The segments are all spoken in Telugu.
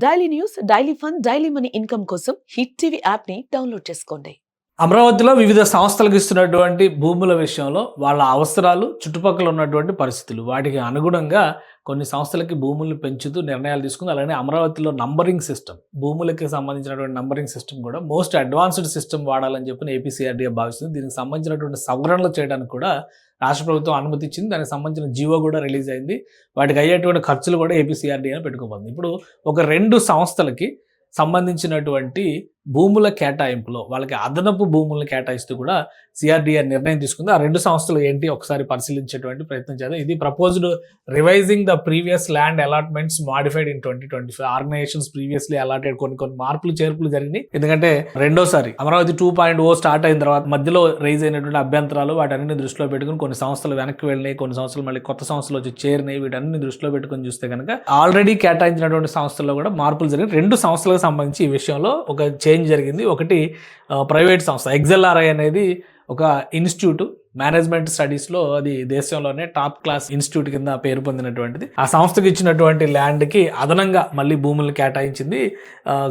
Daily news, daily fun, daily money income కోసం హిట్ టీవీ యాప్ ని డౌన్లోడ్ చేసుకోండి. అమరావతిలో వివిధ సంస్థలకు ఇస్తున్నటువంటి భూముల విషయంలో వాళ్ళ అవసరాలు, చుట్టుపక్కల ఉన్నటువంటి పరిస్థితులు, వాటికి అనుగుణంగా కొన్ని సంస్థలకి భూములను పెంచుతూ నిర్ణయాలు తీసుకుంది. అలానే అమరావతిలో నంబరింగ్ సిస్టమ్, భూములకి సంబంధించినటువంటి నంబరింగ్ సిస్టమ్ కూడా మోస్ట్ అడ్వాన్స్డ్ సిస్టమ్ వాడాలని చెప్పి ఏపీసీఆర్డీఏ భావిస్తుంది. దీనికి సంబంధించినటువంటి సవరణలు చేయడానికి కూడా రాష్ట్ర ప్రభుత్వం అనుమతి ఇచ్చింది. దానికి సంబంధించిన జీవో కూడా రిలీజ్ అయింది. వాటికి అయ్యేటువంటి ఖర్చులు కూడా ఏపీసీఆర్డీఏ పెట్టుకోబోతుంది. ఇప్పుడు ఒక 2 సంస్థలకి సంబంధించినటువంటి భూముల కేటాయింపులో వాళ్ళకి అదనపు భూములను కేటాయిస్తూ కూడా సిఆర్డీఏ నిర్ణయం తీసుకుంది. ఆ 2 సంస్థలు ఏంటి ఒకసారి పరిశీలించేటువంటి ప్రయత్నం చేద్దాం. ఇది proposed revising the previous land allotments modified in 2025. Organisations previously allotted కొన్ని మార్పులు చేర్పులు జరిగినాయి. ఎందుకంటే రెండోసారి అమరావతి 2.0 స్టార్ట్ అయిన తర్వాత మధ్యలో రైజ్ అయినటువంటి అభ్యంతరాలు వాటన్నింటిని దృష్టిలో పెట్టుకుని కొన్ని సంస్థలు వెనక్కి వెళ్ళినాయి, కొన్ని సంస్థలు మళ్ళీ కొత్త సంస్థలు వచ్చి చేరినాయి. వీటన్ని దృష్టిలో పెట్టుకుని చూస్తే కనుక ఆల్రెడీ కేటాయించినటువంటి సంస్థల్లో కూడా మార్పులు జరిగినాయి. 2 సంస్థలకు సంబంధించి ఈ విషయంలో ఒక చేంజ్ జరిగింది. ఒకటి ప్రైవేట్ సంస్థ ఎక్స్ఎల్ఆర్ఐ అనేది ఒక ఇన్స్టిట్యూట్ మేనేజ్మెంట్ స్టడీస్లో, అది దేశంలోనే టాప్ క్లాస్ ఇన్స్టిట్యూట్ కింద పేరు పొందినటువంటిది. ఆ సంస్థకి ఇచ్చినటువంటి ల్యాండ్కి అదనంగా మళ్ళీ భూములను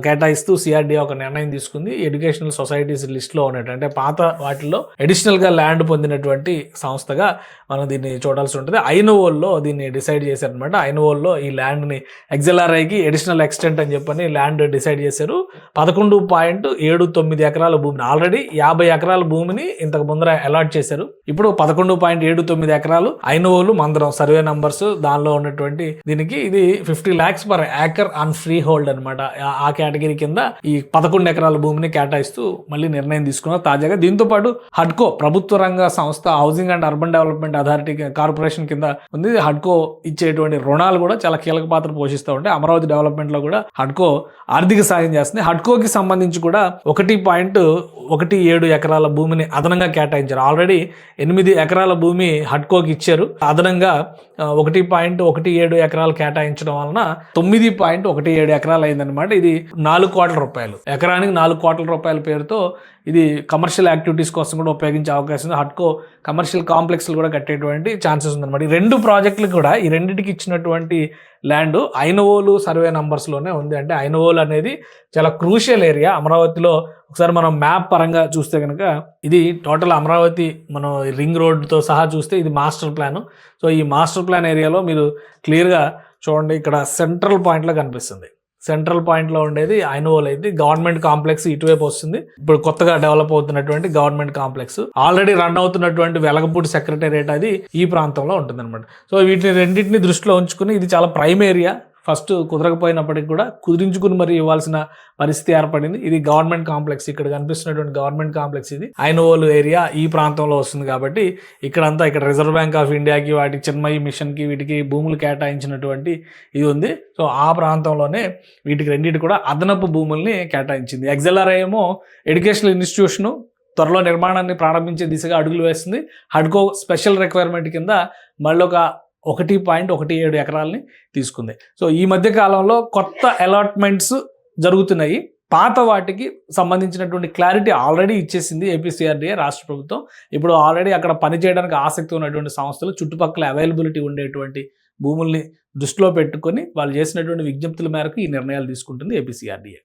కేటాయిస్తూ సిఆర్డీఏ ఒక నిర్ణయం తీసుకుంది. ఎడ్యుకేషనల్ సొసైటీస్ లిస్ట్లో ఉన్నట్టు, అంటే పాత వాటిల్లో అడిషనల్గా ల్యాండ్ పొందినటువంటి సంస్థగా మనం దీన్ని చూడాల్సి ఉంటుంది. ఐనోవోల్లో దీన్ని డిసైడ్ చేశారనమాట. ఐనోవోల్లో ఈ ల్యాండ్ని ఎక్స్ఎల్ఆర్ఐకి అడిషనల్ ఎక్స్టెంట్ అని చెప్పని ల్యాండ్ డిసైడ్ చేశారు. 11.79 ఎకరాల భూమిని, ఆల్రెడీ 50 ఎకరాల భూమిని ఇంతకు ముందర అలాట్ చేశారు. ఇప్పుడు 11.79 ఎకరాలు ఐనోవోలు మందరం సర్వే నంబర్స్ దానిలో ఉన్నటువంటి దీనికి ఇది 50 lakhs per acre on free hold అనమాట. ఆ కేటగిరీ కింద ఈ 11 ఎకరాల భూమిని కేటాయిస్తూ మళ్ళీ నిర్ణయం తీసుకున్నారు తాజాగా. దీంతో పాటు హడ్కో ప్రభుత్వ రంగ సంస్థ, housing and urban development authority corporation కింద ఉంది. హడ్కో ఇచ్చేటువంటి రుణాలు కూడా చాలా కీలక పాత్ర పోషిస్తూ ఉంటాయి. అమరావతి డెవలప్మెంట్ లో కూడా హడ్కో ఆర్థిక సాయం చేస్తుంది. హడ్కోకి సంబంధించి కూడా 1.17 ఎకరాల భూమిని అదనంగా కేటాయించారు. ఆల్రెడీ 8 ఎకరాల భూమి హడ్కోకి ఇచ్చారు. అదనంగా 1.17 ఎకరాలు కేటాయించడం వలన 9.17 ఎకరాలు అయిందనమాట. ఇది 4 కోట్ల రూపాయలు, ఎకరానికి 4 కోట్ల రూపాయల పేరుతో ఇది కమర్షియల్ యాక్టివిటీస్ కోసం కూడా ఉపయోగించే అవకాశం ఉంది. హడ్కో కమర్షియల్ కాంప్లెక్స్లు కూడా కట్టేటువంటి ఛాన్సెస్ ఉందన్నమాట. ఈ 2 ప్రాజెక్టులు కూడా, ఈ రెండింటికి ఇచ్చినటువంటి ల్యాండ్ ఐనోవోలు సర్వే నంబర్స్లోనే ఉంది. అంటే ఐనోవోలు అనేది చాలా క్రూషియల్ ఏరియా అమరావతిలో. ఒకసారి మనం మ్యాప్ పరంగా చూస్తే కనుక ఇది టోటల్ అమరావతి మనం రింగ్ రోడ్తో సహా చూస్తే ఇది మాస్టర్ ప్లాన్. సో ఈ మాస్టర్ ప్లాన్ ఏరియాలో మీరు క్లియర్గా చూడండి, ఇక్కడ సెంట్రల్ పాయింట్లో కనిపిస్తుంది. సెంట్రల్ పాయింట్లో ఉండేది ఐనోవోల్ అయితే గవర్నమెంట్ కాంప్లెక్స్ ఇటువైపు వస్తుంది. ఇప్పుడు కొత్తగా డెవలప్ అవుతున్నటువంటి గవర్నమెంట్ కాంప్లెక్స్, ఆల్రెడీ రన్ అవుతున్నటువంటి వెలగపూడి సెక్రటేరియట్ అది ఈ ప్రాంతంలో ఉంటుంది అనమాట. సో వీటిని రెండింటిని దృష్టిలో ఉంచుకుని ఇది చాలా ప్రైమ్ ఏరియా. ఫస్ట్ కుదరకపోయినప్పటికీ కూడా కుదిరించుకుని మరి ఇవ్వాల్సిన పరిస్థితి ఏర్పడింది. ఇది గవర్నమెంట్ కాంప్లెక్స్, ఇక్కడ కనిపిస్తున్నటువంటి గవర్నమెంట్ కాంప్లెక్స్ ఇది ఐనోవోలు ఏరియా ఈ ప్రాంతంలో వస్తుంది. కాబట్టి ఇక్కడ రిజర్వ్ బ్యాంక్ ఆఫ్ ఇండియాకి, వాటి చిన్మయి మిషన్కి, వీటికి భూములు కేటాయించినటువంటి ఇది ఉంది. సో ఆ ప్రాంతంలోనే వీటికి రెండింటి కూడా అదనపు భూముల్ని కేటాయించింది. ఎక్స్ఎల్ఆర్ఐ ఏమో ఎడ్యుకేషనల్ ఇన్స్టిట్యూషను త్వరలో నిర్మాణాన్ని ప్రారంభించే దిశగా అడుగులు వేస్తుంది. హడ్కో స్పెషల్ రిక్వైర్మెంట్ కింద మళ్ళీ ఒక 1.17 ఎకరాలని తీసుకుంది. సో ఈ మధ్య కాలంలో కొత్త అలాట్మెంట్స్ జరుగుతున్నాయి. పాత వాటికి సంబంధించినటువంటి క్లారిటీ ఆల్రెడీ ఇచ్చేసింది ఏపీసీఆర్డీఏ రాష్ట్ర ప్రభుత్వం. ఇప్పుడు ఆల్రెడీ అక్కడ పనిచేయడానికి ఆసక్తి ఉన్నటువంటి సంస్థలు, చుట్టుపక్కల అవైలబిలిటీ ఉండేటువంటి భూముల్ని దృష్టిలో పెట్టుకొని వాళ్ళు చేసినటువంటి విజ్ఞప్తుల మేరకు ఈ నిర్ణయాలు తీసుకుంటుంది ఏపీసీఆర్డీఏ.